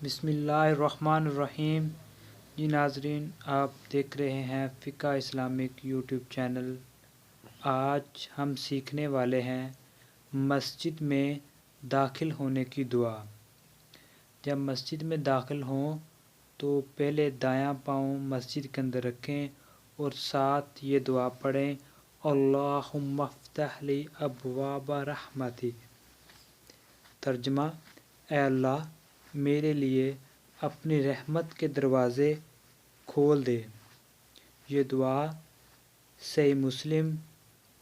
بسم اللہ الرحمن الرحیم۔ جی ناظرین، آپ دیکھ رہے ہیں فقہ اسلامک یوٹیوب چینل۔ آج ہم سیکھنے والے ہیں مسجد میں داخل ہونے کی دعا۔ جب مسجد میں داخل ہوں تو پہلے دایاں پاؤں مسجد کے اندر رکھیں اور ساتھ یہ دعا پڑھیں، اللہم افتح لی ابواب رحمتک۔ ترجمہ: اے اللہ، میرے لیے اپنی رحمت کے دروازے کھول دے۔ یہ دعا صحیح مسلم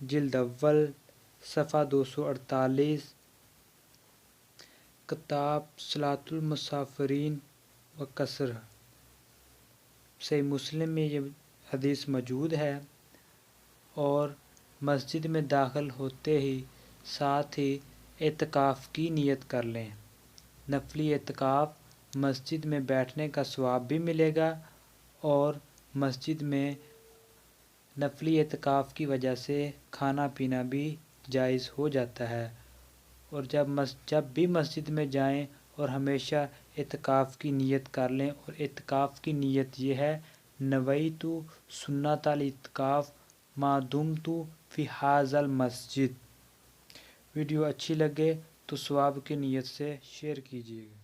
جلد اول صفحہ 248، کتاب صلاۃ المسافرین و قصر، صحیح مسلم میں یہ حدیث موجود ہے۔ اور مسجد میں داخل ہوتے ہی ساتھ ہی اعتکاف کی نیت کر لیں۔ نفلی اعتکاف مسجد میں بیٹھنے کا ثواب بھی ملے گا، اور مسجد میں نفلی اعتکاف کی وجہ سے کھانا پینا بھی جائز ہو جاتا ہے۔ اور جب بھی مسجد میں جائیں اور ہمیشہ اعتکاف کی نیت کر لیں، اور اعتکاف کی نیت یہ ہے: نویت سنت الاعتکاف ما دمت فی ھذا المسجد۔ ویڈیو اچھی لگے تو ثواب کی نیت سے شیئر کیجیے گا۔